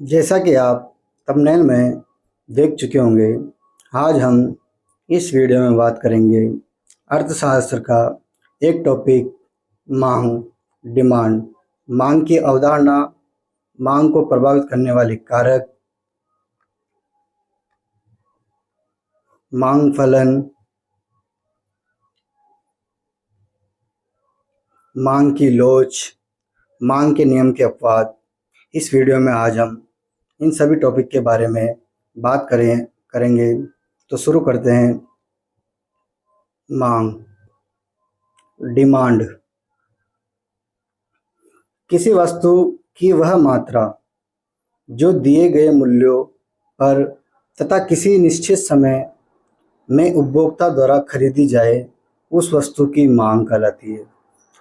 जैसा कि आप थंबनेल में देख चुके होंगे, आज हम इस वीडियो में बात करेंगे अर्थशास्त्र का एक टॉपिक मांग, डिमांड। मांग की अवधारणा, मांग को प्रभावित करने वाले कारक, मांग फलन, मांग की लोच, मांग के नियम के अपवाद। इस वीडियो में आज हम इन सभी टॉपिक के बारे में बात करेंगे। तो शुरू करते हैं। मांग, डिमांड, किसी वस्तु की वह मात्रा जो दिए गए मूल्यों पर तथा किसी निश्चित समय में उपभोक्ता द्वारा खरीदी जाए, उस वस्तु की मांग कहलाती है।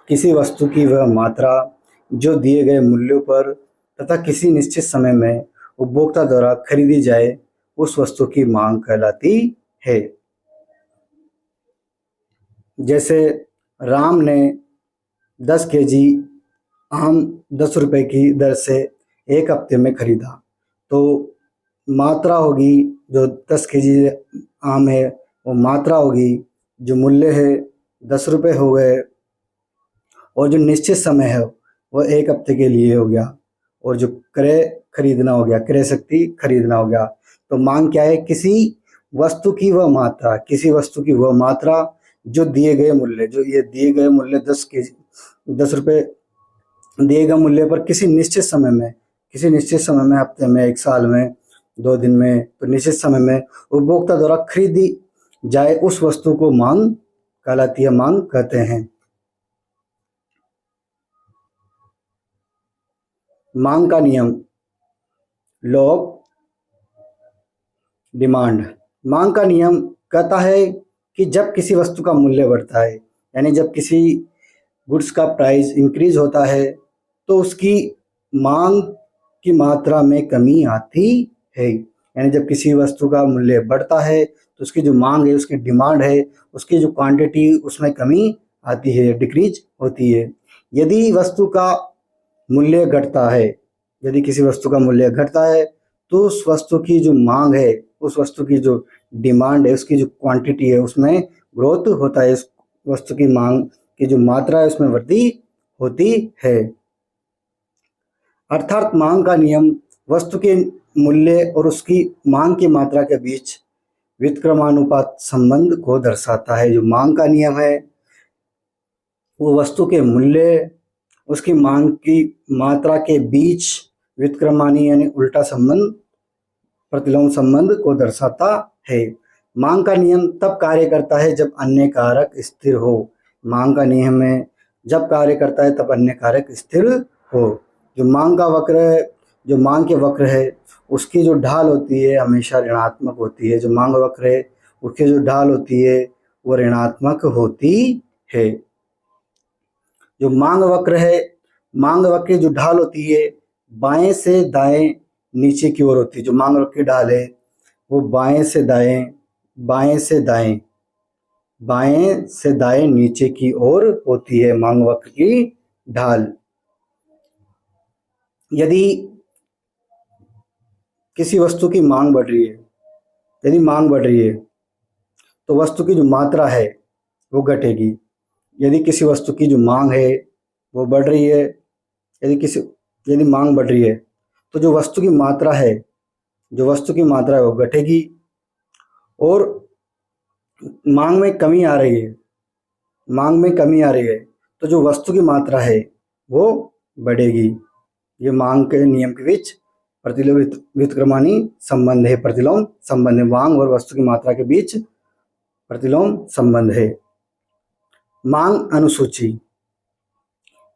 किसी वस्तु की वह मात्रा जो दिए गए मूल्यों पर तथा किसी निश्चित समय में उपभोक्ता द्वारा खरीदी जाए, उस वस्तु की मांग कहलाती है। जैसे राम ने 10 केजी आम 10 रुपए की दर से एक हफ्ते में खरीदा, तो मात्रा होगी जो 10 केजी आम है, वो मात्रा होगी, जो मूल्य है 10 रुपये हो गए, और जो निश्चित समय है वो एक हफ्ते के लिए हो गया, और जो क्रय खरीदना हो गया, क्रय शक्ति खरीदना हो गया। तो मांग क्या है? किसी वस्तु की वह मात्रा, किसी वस्तु की वह मात्रा जो दिए गए मूल्य, जो ये दिए गए मूल्य 10 केजी 10 रुपये दिए गए मूल्य पर किसी निश्चित समय में, हफ्ते में, एक साल में, 2 दिन में, तो निश्चित समय में उपभोक्ता द्वारा खरीदी जाए, उस वस्तु को मांग कहलाती है, मांग कहते हैं। मांग का नियम, लॉ ऑफ डिमांड। मांग का नियम कहता है कि जब किसी वस्तु का मूल्य बढ़ता है, यानी जब किसी गुड्स का प्राइस इंक्रीज होता है, तो उसकी मांग की मात्रा में कमी आती है। यानी जब किसी वस्तु का मूल्य बढ़ता है तो उसकी जो मांग है, उसकी डिमांड है, उसकी जो क्वांटिटी, उसमें कमी आती है, डिक्रीज होती है। यदि वस्तु का मूल्य घटता है, यदि किसी वस्तु का मूल्य घटता है, तो उस वस्तु की जो मांग है, उस वस्तु की जो डिमांड है, उसकी जो क्वांटिटी है, उसमें ग्रोथ होता है। उस वस्तु की मांग की जो मात्रा है उसमें वृद्धि होती है। अर्थात मांग का नियम वस्तु के मूल्य और उसकी मांग की मात्रा के बीच व्युत्क्रमानुपात संबंध को दर्शाता है। जो मांग का नियम है वो वस्तु के मूल्य, उसकी मांग की मात्रा के बीच व्युत्क्रमानी यानी उल्टा संबंध, प्रतिलोम संबंध को दर्शाता है। मांग का नियम तब कार्य करता है जब अन्य कारक स्थिर हो। मांग का नियम में जब कार्य करता है तब अन्य कारक स्थिर हो। जो मांग का वक्र है, जो मांग के वक्र है, उसकी जो ढाल होती है हमेशा ऋणात्मक होती है। जो मांग वक्र है उसकी जो ढाल होती है वो ऋणात्मक होती है। जो मांग वक्र है, मांग वक्र की जो ढाल होती है बाएं से दाएं नीचे की ओर होती है। जो मांग वक्र की ढाल है वो बाएं से दाएं, बाएं से दाएं, बाएं से दाएं नीचे की ओर होती है मांग वक्र की ढाल। यदि किसी वस्तु की मांग बढ़ रही है, यदि मांग बढ़ रही है तो वस्तु की जो मात्रा है वो घटेगी। यदि किसी वस्तु की जो मांग है वो बढ़ रही है, यदि मांग बढ़ रही है तो जो वस्तु की मात्रा है, जो वस्तु की मात्रा है वो घटेगी, और मांग में कमी आ रही है, मांग में कमी आ रही है तो जो वस्तु की मात्रा है वो बढ़ेगी। ये मांग के नियम के बीच प्रतिलोम व्युत्क्रमानी संबंध है, प्रतिलोम संबंध है। मांग और वस्तु की मात्रा के बीच प्रतिलोम संबंध है। मांग अनुसूची।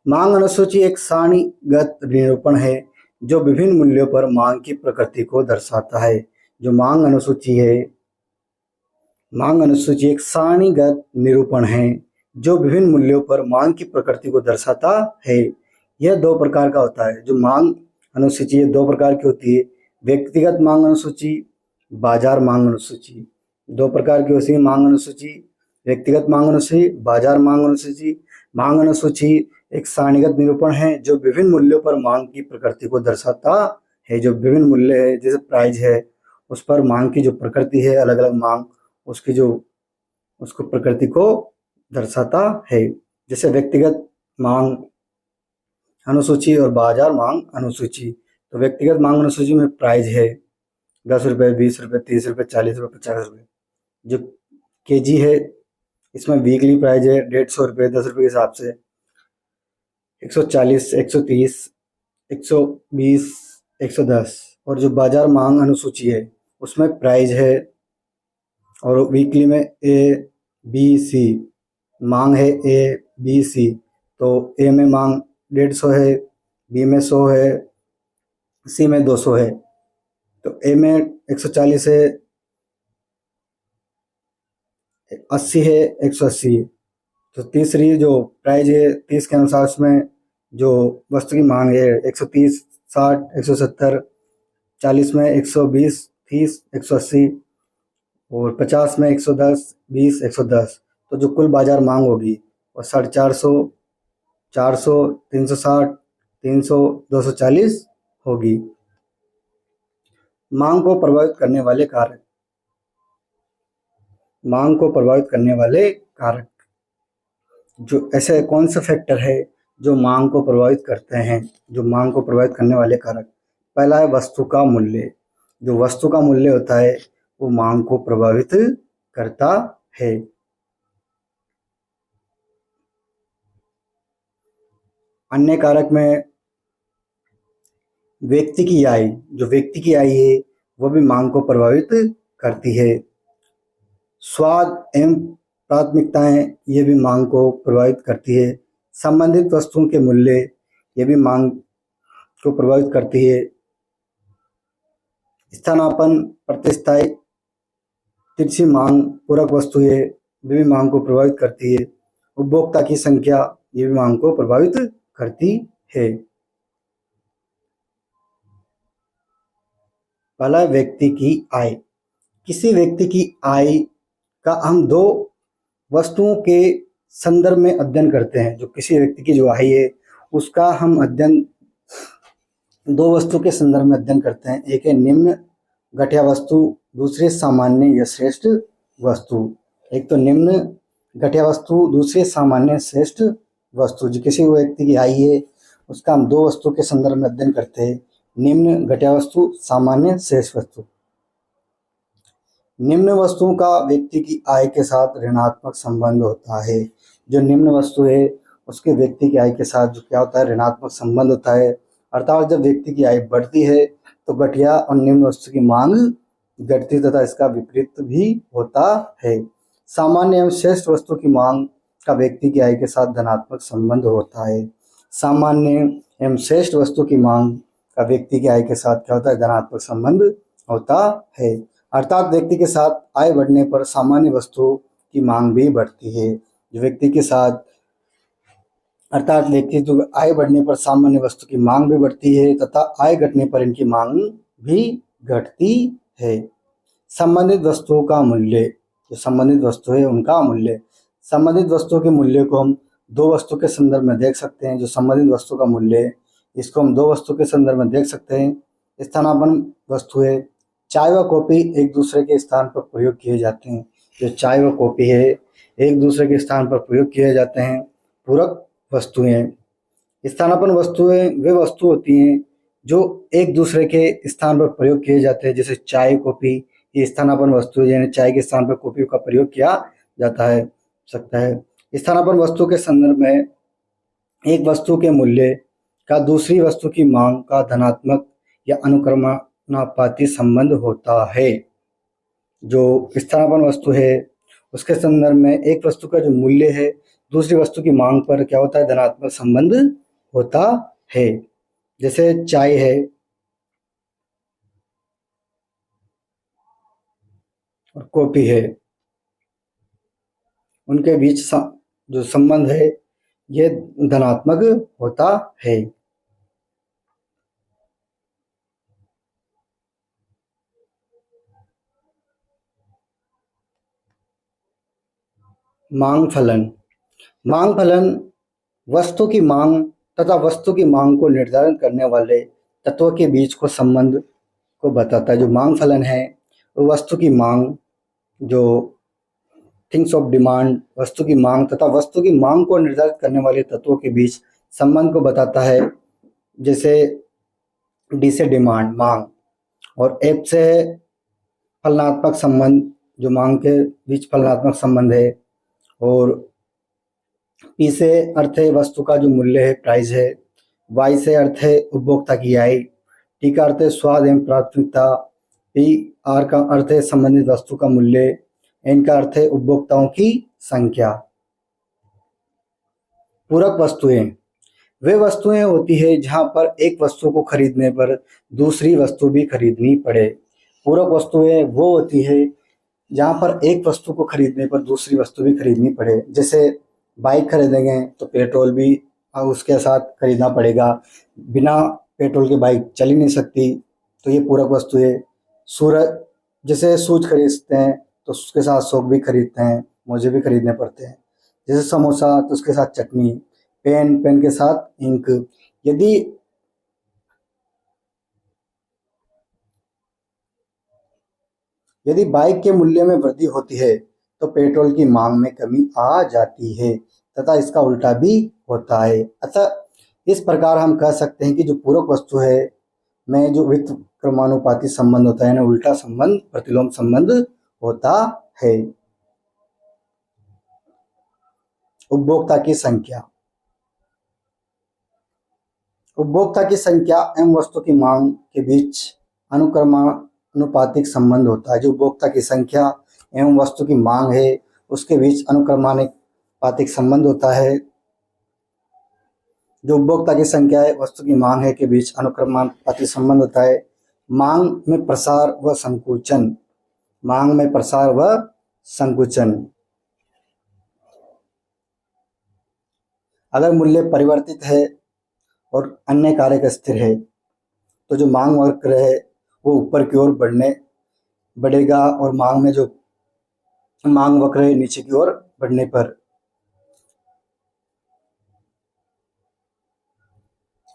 मांग अनुसूची एक सारणीगत निरूपण है जो विभिन्न मूल्यों पर मांग की प्रकृति को दर्शाता है। जो मांग अनुसूची है, मांग अनुसूची एक सारणीगत निरूपण है जो विभिन्न मूल्यों पर मांग की प्रकृति को दर्शाता है। यह 2 प्रकार का होता है। जो मांग अनुसूची है 2 प्रकार की होती है, व्यक्तिगत मांग अनुसूची, बाजार मांग अनुसूची। 2 प्रकार की होती है मांग अनुसूची, व्यक्तिगत मांग अनुसूची, बाजार मांग अनुसूची। मांग अनुसूची एक सारणीगत निरूपण है जो विभिन्न मूल्यों पर मांग की प्रकृति को दर्शाता है, जो विभिन्न मूल्य है जैसे प्राइस है, उस पर मांग की जो प्रकृति है, अलग अलग मांग उसकी जो उसको प्रकृति को दर्शाता है। जैसे व्यक्तिगत मांग अनुसूची और बाजार मांग अनुसूची। तो व्यक्तिगत मांग अनुसूची में प्राइस है 10 रुपये, 20 रुपये, 30 रुपये, 40 रुपये, 50 रुपये। जो केजी है इसमें वीकली प्राइस है 150 रुपये, 10 रुपये के हिसाब से 140, 130, 120, 110। और जो बाजार मांग अनुसूची है उसमें प्राइस है और वीकली में ए बी सी मांग है, ए बी सी। तो ए में मांग 150 है, बी में 100 है, सी में 200 है। तो ए में 140 है, 80 है, 180 है। तो तीसरी जो प्राइस है 30 के अनुसार उसमें जो वस्तु की मांग है 130, 60, 170, 40 में 120, 30, 180 और 50 में 110, 20, 110। तो जो कुल बाजार मांग होगी वो 450, 400, 360, 300, 240 होगी। मांग को प्रभावित करने वाले कारक। मांग को प्रभावित करने वाले कारक जो ऐसे कौन सा फैक्टर है जो मांग को प्रभावित करते हैं, जो मांग को प्रभावित करने वाले कारक। पहला है वस्तु का मूल्य। जो वस्तु का मूल्य होता है वो मांग को प्रभावित करता है। अन्य कारक में व्यक्ति की आय, जो व्यक्ति की आय है वो भी मांग को प्रभावित करती है। स्वाद एवं प्राथमिकताएं ये भी मांग को प्रभावित करती है। संबंधित वस्तुओं के मूल्य ये भी मांग को प्रभावित करती है। स्थानापन्न, प्रतिस्थायी, तिरछी मांग, पूरक वस्तुएं ये भी मांग को प्रभावित करती है। उपभोक्ता की संख्या ये भी मांग को प्रभावित करती है। पहला व्यक्ति की आय। किसी व्यक्ति की आय का हम दो वस्तुओं के संदर्भ में अध्ययन करते हैं। जो किसी व्यक्ति की जो आय है उसका हम अध्ययन दो वस्तु के संदर्भ में अध्ययन करते हैं। एक है निम्न घटिया वस्तु, दूसरी सामान्य या श्रेष्ठ वस्तु। एक तो निम्न घटिया वस्तु, दूसरी सामान्य श्रेष्ठ वस्तु। जो किसी व्यक्ति की आय है उसका हम दो वस्तु के संदर्भ में अध्ययन करते हैं। निम्न घटिया वस्तु, सामान्य श्रेष्ठ वस्तु। निम्न वस्तुओं का व्यक्ति की आय के साथ ऋणात्मक संबंध होता है। जो निम्न वस्तु है उसके व्यक्ति की आय के साथ जो क्या होता है, ऋणात्मक संबंध होता है। अर्थात जब व्यक्ति की आय बढ़ती है तो घटिया और निम्न वस्तु की मांग घटती तथा इसका विपरीत भी होता है। सामान्य एवं श्रेष्ठ वस्तु की मांग का व्यक्ति की आय के साथ धनात्मक संबंध होता है। सामान्य एवं श्रेष्ठ वस्तु की मांग का व्यक्ति की आय के साथ क्या होता है, धनात्मक संबंध होता है। अर्थात व्यक्ति के साथ आय बढ़ने पर सामान्य वस्तु की मांग भी बढ़ती है। जो व्यक्ति के साथ अर्थात व्यक्ति जो आय बढ़ने पर सामान्य वस्तु की मांग भी बढ़ती है तथा आय घटने पर इनकी मांग भी घटती है। संबंधित वस्तुओं का मूल्य। जो संबंधित वस्तु है उनका मूल्य। संबंधित वस्तुओं के मूल्य को हम दो वस्तु के संदर्भ में देख सकते हैं। जो संबंधित वस्तु का मूल्य इसको हम दो वस्तु के संदर्भ में देख सकते हैं। स्थानापन्न वस्तु है। चाय व कॉफी एक दूसरे के स्थान पर प्रयोग किए जाते हैं। जो चाय व कॉफी है एक दूसरे के स्थान पर प्रयोग किए जाते हैं। पूरक वस्तुएं। स्थानापन्न वस्तुएं वे वस्तु होती हैं जो एक दूसरे के स्थान पर प्रयोग किए जाते हैं। जैसे चाय, कॉफी ये स्थानापन्न वस्तु है, यानी चाय के स्थान पर कॉफी का प्रयोग किया जाता है सकता है। स्थानापन्न वस्तु के संदर्भ में एक वस्तु के मूल्य का दूसरी वस्तु की मांग का धनात्मक या अनुक्रमणानुपाती संबंध होता है। जो स्थानापन्न वस्तु है उसके संदर्भ में एक वस्तु का जो मूल्य है दूसरी वस्तु की मांग पर क्या होता है, धनात्मक संबंध होता है। जैसे चाय है और कॉफी है, उनके बीच जो संबंध है ये धनात्मक होता है। मांग फलन। मांग फलन वस्तु की मांग तथा वस्तु की मांग को निर्धारित करने वाले तत्वों के बीच को संबंध को बताता है। जो मांग फलन है वो वस्तु की मांग, जो थिंग्स ऑफ डिमांड, वस्तु की मांग तथा वस्तु की मांग को निर्धारित करने वाले तत्वों के बीच संबंध को बताता है। जैसे डी से डिमांड मांग, और एफ से फलनात्मक संबंध, जो मांग के बीच फलनात्मक संबंध है, और पी से अर्थ है वस्तु का जो मूल्य है, प्राइस है। वाई से अर्थ है उपभोक्ता की आय। टी का अर्थ है स्वाद एवं प्राथमिकता। पी आर का अर्थ है संबंधित वस्तु का मूल्य। एन का अर्थ है उपभोक्ताओं की संख्या। पूरक वस्तुएं वे वस्तुएं होती है जहां पर एक वस्तु को खरीदने पर दूसरी वस्तु भी खरीदनी पड़े। पूरक वस्तुएं वो होती है जहां पर एक वस्तु को खरीदने पर दूसरी वस्तु भी खरीदनी पड़े। जैसे बाइक खरीदेंगे तो पेट्रोल भी उसके साथ खरीदना पड़ेगा, बिना पेट्रोल के बाइक चल ही नहीं सकती, तो ये पूरक वस्तु है। सूरज, जैसे शूज खरीदते हैं तो उसके साथ सॉक्स भी खरीदते हैं, मोजे भी खरीदने पड़ते हैं। जैसे समोसा तो उसके साथ चटनी, पेन, पेन के साथ इंक। यदि बाइक के मूल्य में वृद्धि होती है तो पेट्रोल की मांग में कमी आ जाती है तथा इसका उल्टा भी होता है। अतः इस प्रकार हम कह सकते हैं कि जो पूरक वस्तु है में जो व्युत्क्रमानुपाती संबंध होता है ना, उल्टा संबंध, प्रतिलोम संबंध होता है। उपभोक्ता की संख्या, उपभोक्ता की संख्या एवं वस्तु की मांग के बीच अनुक्रमानुपातिक संबंध होता है। जो उपभोक्ता की संख्या एवं वस्तु की मांग है उसके बीच अनुक्रमानुपातिक संबंध होता है। जो उपभोक्ता की संख्या है, वस्तु की मांग है के बीच अनुक्रमानुपातिक संबंध होता है। मांग में प्रसार व संकुचन, मांग में प्रसार व संकुचन। अगर मूल्य परिवर्तित है और अन्य कारक स्थिर है तो जो मांग वक्र है वो ऊपर की ओर बढ़ेगा, और मांग में जो मांग वक्र है नीचे की ओर बढ़ने पर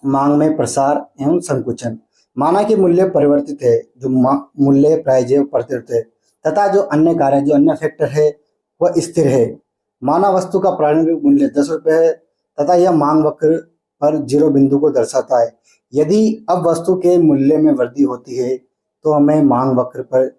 मांग में प्रसार एवं संकुचन। माना कि मूल्य परिवर्तित है, जो मूल्य प्राइस है परिवर्तित है, तथा जो अन्य कारक, जो अन्य फैक्टर है वह स्थिर है। माना वस्तु का प्रारंभिक मूल्य 10 रुपये है तथा यह मांग वक्र पर 0 बिंदु को दर्शाता है। यदि अब वस्तु के मूल्य में वृद्धि होती है तो हमें मांग वक्र पर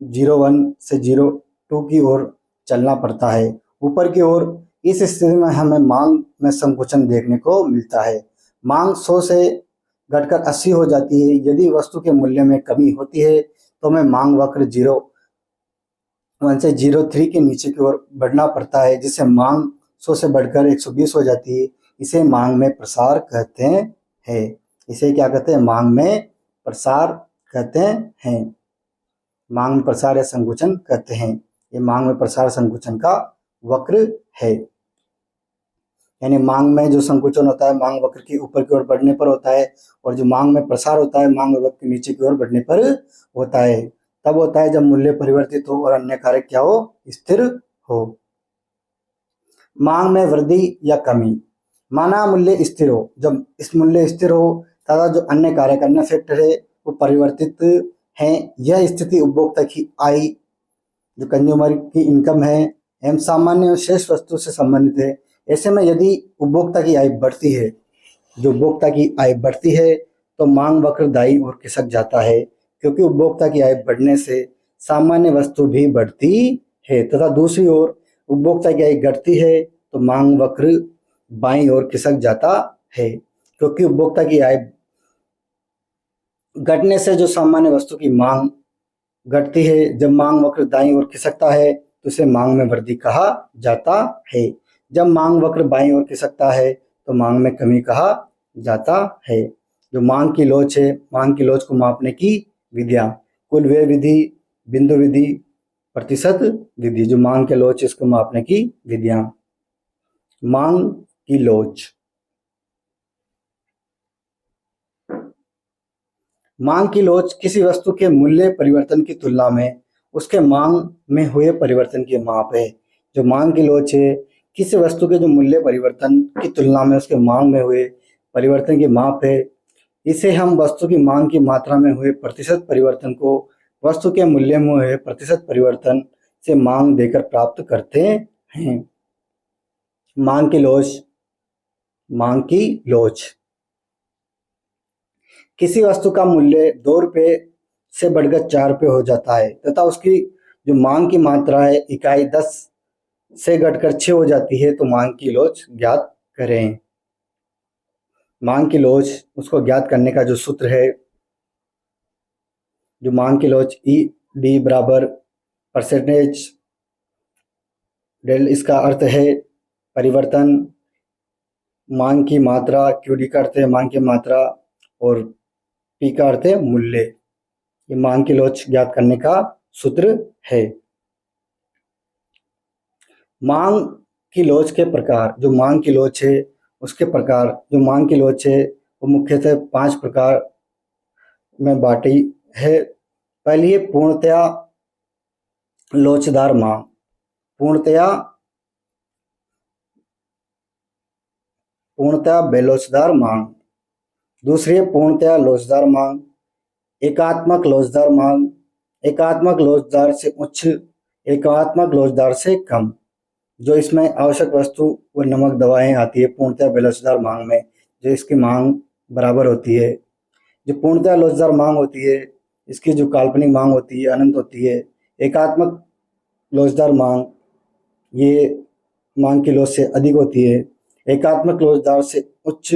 0.1 से 0.2 की ओर चलना पड़ता है, ऊपर की ओर। इस स्थिति में हमें मांग में संकुचन देखने को मिलता है। मांग 100 से घटकर 80 हो जाती है। यदि वस्तु के मूल्य में कमी होती है तो हमें मांग वक्र 0.1 से 0.3 के नीचे की ओर बढ़ना पड़ता है, जिससे मांग 100 से बढ़कर 120 हो जाती है। इसे मांग में प्रसार कहते हैं। इसे क्या कहते हैं? मांग में प्रसार कहते हैं। मांग में प्रसार या संकुचन कहते हैं। ये मांग में प्रसार संकुचन का वक्र है। यानी मांग में जो संकुचन होता है मांग वक्र की ऊपर की ओर बढ़ने पर होता है, और जो मांग में प्रसार होता है मांग वक्र के नीचे की ओर बढ़ने पर होता है। तब होता है जब मूल्य परिवर्तित हो और अन्य कारक क्या हो? स्थिर हो। मांग में वृद्धि या कमी, माना मूल्य स्थिर हो। जब इस मूल्य स्थिर हो तथा जो अन्य कारक, अन्य फैक्टर है वो परिवर्तित हैं, यह स्थिति उपभोक्ता की आय, जो कंज्यूमर की इनकम है, एवं सामान्य और शेष वस्तु से संबंधित है। ऐसे में यदि उपभोक्ता की आय बढ़ती है, जो उपभोक्ता की आय बढ़ती है तो मांग वक्र दाईं ओर खिसक जाता है, क्योंकि उपभोक्ता की आय बढ़ने से सामान्य वस्तु भी बढ़ती है, तथा दूसरी ओर उपभोक्ता की आय घटती है तो मांग वक्र बाईं ओर खिसक जाता है, क्योंकि उपभोक्ता की आय घटने से जो सामान्य वस्तु की मांग घटती है। जब मांग वक्र दाईं ओर खिसकता है तो इसे मांग में वृद्धि कहा जाता है। जब मांग वक्र बाईं ओर खिसकता है तो मांग में कमी कहा जाता है। जो मांग की लोच है, मांग की लोच को मापने की विधियां, कुल व्यय विधि, बिंदु विधि, प्रतिशत विधि। जो मांग के लोच इसको मापने की विधियां। मांग की लोच, मांग की लोच किसी वस्तु के मूल्य परिवर्तन की तुलना में उसके मांग में हुए परिवर्तन की माप है। जो मांग की लोच है किसी वस्तु के जो मूल्य परिवर्तन की तुलना में उसके मांग में हुए परिवर्तन की माप है। इसे हम वस्तु की मांग की मात्रा में हुए प्रतिशत परिवर्तन को वस्तु के मूल्य में हुए प्रतिशत परिवर्तन से मांग देकर प्राप्त करते हैं। मांग की लोच। मांग की लोच। किसी वस्तु का मूल्य 2 रुपये से बढ़कर 4 रुपये हो जाता है तथा उसकी जो मांग की मात्रा है इकाई 10 से घटकर 6 हो जाती है, तो मांग की लोच ज्ञात करें। मांग की लोच उसको ज्ञात करने का जो सूत्र है, जो मांग की लोच ई डी बराबर परसेंटेज डेल, इसका अर्थ है परिवर्तन, मांग की मात्रा, क्यू डी का अर्थ है मांग की मात्रा और पी का अर्थ है मूल्य। ये मांग की लोच ज्ञात करने का सूत्र है। मांग की लोच के प्रकार। जो मांग की लोच है उसके प्रकार, जो मांग की लोच है वो मुख्यतः 5 प्रकार में बांटी है। पहली है पूर्णतया लोचदार मांग। पूर्णतया बेलोचदार मांग। दूसरी है पूर्णतया लोचदार मांग। एकात्मक लोचदार मांग। एकात्मक लोचदार से उच्च, एकात्मक लोचदार से कम। जो इसमें आवश्यक वस्तु व नमक दवाएं आती है पूर्णतया बेलोचदार मांग में, जो इसकी मांग बराबर होती है। जो पूर्णतया लोचदार मांग होती है इसकी जो काल्पनिक मांग होती है अनंत होती है। एकात्मक लोचदार मांग ये मांग की लोच से अधिक होती है। एकात्मक लोचदार से उच्च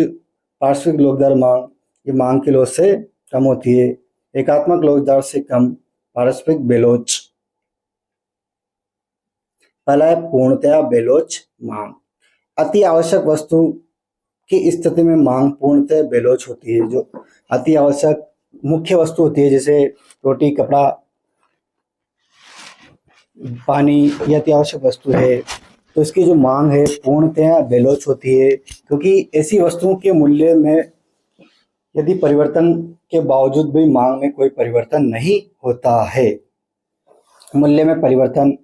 पार्श्विक लोचदार मांग ये मांग की लोच से कम होती है। एकात्मक लोचदार से कम पारस्परिक बेलोच। पहला है पूर्णतया बेलोच मांग। अति आवश्यक वस्तु की स्थिति में मांग पूर्णतः बेलोच होती है। जो अति आवश्यक मुख्य वस्तु होती है जैसे रोटी, कपड़ा, पानी, ये अति आवश्यक वस्तु है, तो इसकी जो मांग है पूर्णतः बेलोच होती है, क्योंकि ऐसी वस्तुओं के मूल्य में यदि परिवर्तन के बावजूद भी मांग में कोई परिवर्तन नहीं होता है। मूल्य में परिवर्तन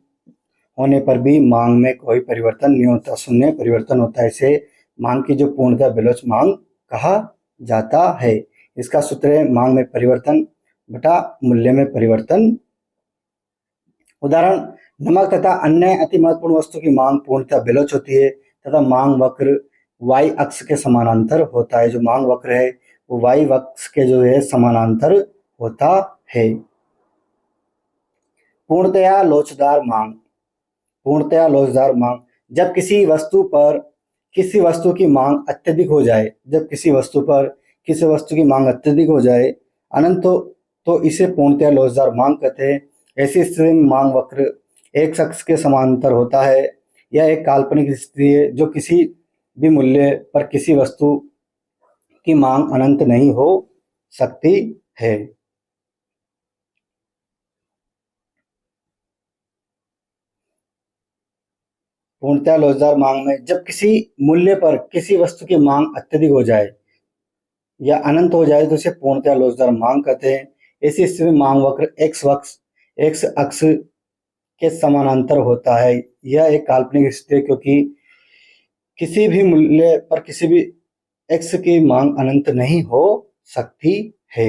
होने पर भी मांग में कोई परिवर्तन नहीं होता, शून्य परिवर्तन होता है। इसे मांग की जो पूर्णतः बेलोच मांग कहा जाता है। इसका सूत्र है मांग में परिवर्तन बटा मूल्य में परिवर्तन। उदाहरण, नमक तथा अन्य अति महत्वपूर्ण वस्तु की मांग पूर्णतः बेलोच होती है तथा मांग वक्र y अक्ष के समानांतर होता है। जो मांग वक्र है वो y अक्ष के जो है समानांतर होता है। पूर्णतया लोचदार मांग। पूर्णतया लोचदार मांग, जब किसी वस्तु पर किसी वस्तु की मांग अत्यधिक हो जाए, जब किसी वस्तु पर किसी वस्तु की मांग अत्यधिक हो जाए अनंत तो इसे पूर्णतया लोचदार मांग कहते हैं। ऐसी स्थिति में मांग वक्र एक अक्ष के समांतर होता है। यह एक काल्पनिक स्थिति है जो किसी भी मूल्य पर किसी वस्तु की मांग अनंत नहीं हो सकती है। पूर्णतया लोचदार मांग में जब किसी मूल्य पर किसी वस्तु की मांग अत्यधिक हो जाए या अनंत हो जाए तो इसे पूर्णतया लोचदार मांग कहते हैं। ऐसी स्थिति में मांग वक्र एक्स अक्ष के समानांतर होता है। यह एक काल्पनिक स्थिति है क्योंकि किसी भी मूल्य पर किसी भी एक्स की मांग अनंत नहीं हो सकती है।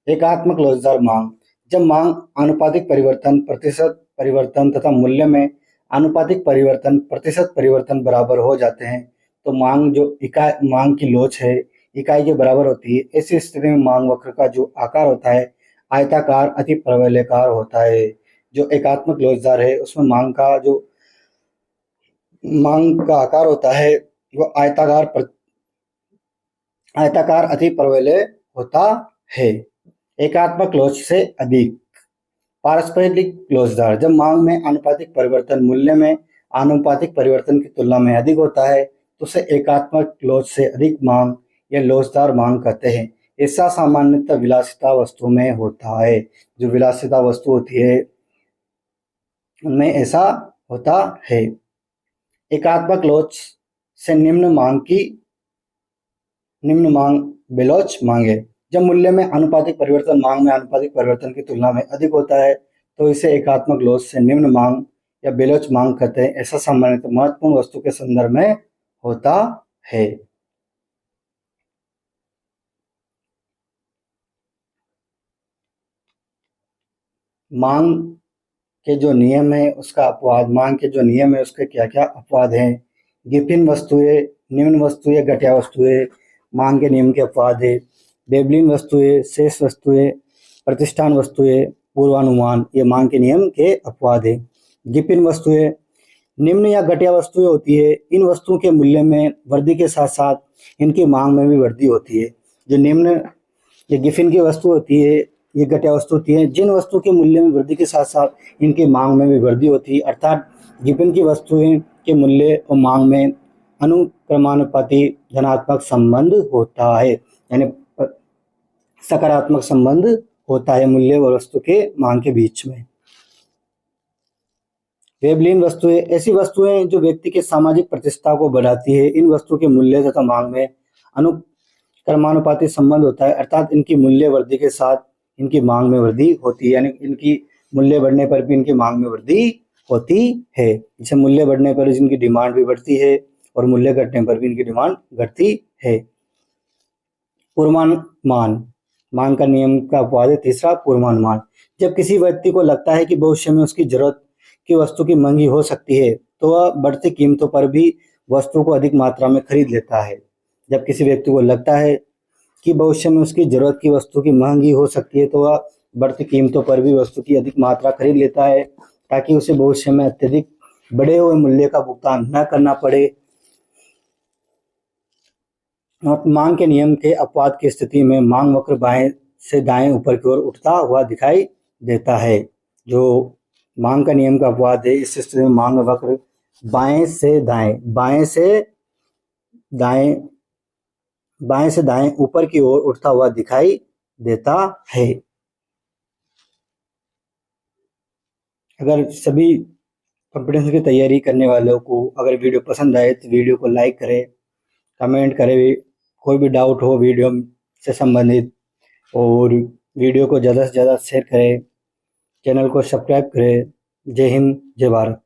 एकात्मक लोचदार मांग, जब मांग आनुपातिक परिवर्तन, प्रतिशत परिवर्तन तथा मूल्य में आनुपातिक परिवर्तन, प्रतिशत परिवर्तन बराबर हो जाते हैं तो मांग जो इकाई मांग की लोच है इकाई के बराबर होती है। ऐसी स्थिति में मांग वक्र का जो आकार होता है आयताकार अति परवलयाकार होता है। जो एकात्मक लोचदार है उसमें मांग का आकार होता है वो आयताकार अति परवलय होता है। एकात्मक लोच से अधिक। पारस्परिक लोचदार, जब मांग में आनुपातिक परिवर्तन मूल्य में आनुपातिक परिवर्तन की तुलना में अधिक होता है तो उसे एकात्मक लोच से अधिक मांग या लोचदार मांग कहते हैं। ऐसा सामान्यतः विलासिता वस्तु में होता है। जो विलासिता वस्तु होती है उनमें ऐसा होता है। एकात्मक लोच से निम्न मांग बेलोच मांग है। जब मूल्य में आनुपातिक परिवर्तन मांग में आनुपातिक परिवर्तन की तुलना में अधिक होता है तो इसे एकात्मक लोच से निम्न मांग या बेलोच मांग कहते हैं। ऐसा सामान्यतः महत्वपूर्ण वस्तु के संदर्भ में होता है। मांग के जो नियम है उसका अपवाद, मांग के जो नियम है उसके क्या क्या अपवाद हैं। गिफिन वस्तुएं, निम्न वस्तुएं, घटिया वस्तुएं मांग के नियम के अपवाद है। बेबलिन वस्तुएं, शेष वस्तुएं, प्रतिष्ठान वस्तुएं, पूर्वानुमान, ये मांग के नियम के अपवाद है। गिफिन वस्तुएं निम्न या घटिया वस्तुएं होती है। इन वस्तुओं के मूल्य में वृद्धि के साथ साथ इनकी मांग में भी वृद्धि होती है। जो निम्न ये गिफिन की वस्तु होती है, ये घटिया वस्तु होती है, जिन वस्तु के मूल्य में वृद्धि के साथ साथ इनकी मांग में भी वृद्धि होती है। अर्थात गिफिन की वस्तुएं के मूल्य और मांग में अनुक्रमानुपाती धनात्मक संबंध होता है, यानी सकारात्मक संबंध होता है मूल्य और वस्तु के मांग के बीच में। वेबलिन वस्तुएं ऐसी वस्तुएं जो व्यक्ति के सामाजिक प्रतिष्ठा को बढ़ाती है। इन वस्तुओं के मूल्य तथा मांग में अनुक्रमानुपाती संबंध होता है, अर्थात इनकी मूल्य वृद्धि के साथ इनकी मांग में वृद्धि होती है, यानी इनकी मूल्य बढ़ने पर भी इनकी मांग में वृद्धि होती है। जैसे मूल्य बढ़ने पर इनकी डिमांड भी बढ़ती है और मूल्य घटने पर भी इनकी डिमांड घटती है। पूर्वानुमान, मांग का नियम का अपवाद है तीसरा, पूर्वानुमान। जब किसी व्यक्ति को लगता है कि भविष्य में उसकी जरूरत की वस्तु की महंगी हो सकती है तो वह बढ़ती कीमतों पर भी वस्तु को अधिक मात्रा में खरीद लेता है। जब किसी व्यक्ति को लगता है कि भविष्य में उसकी जरूरत की वस्तु की महंगी हो सकती है तो वह बढ़ती कीमतों पर भी वस्तु की अधिक मात्रा खरीद लेता है, ताकि उसे भविष्य में अत्यधिक बढ़े हुए मूल्य का भुगतान न करना पड़े। और मांग के नियम के अपवाद की स्थिति में मांग वक्र बाएं से दाएं ऊपर की ओर उठता हुआ दिखाई देता है। जो मांग का नियम का अपवाद है, इस स्थिति में मांग वक्र बाएं से दाएं ऊपर की ओर उठता हुआ दिखाई देता है। अगर सभी कंपटीशन की तैयारी करने वालों को अगर वीडियो पसंद आए तो वीडियो को लाइक करें, कमेंट करें, कोई भी डाउट हो वीडियो से संबंधित, और वीडियो को ज़्यादा से ज़्यादा शेयर करें, चैनल को सब्सक्राइब करें। जय हिंद, जय भारत।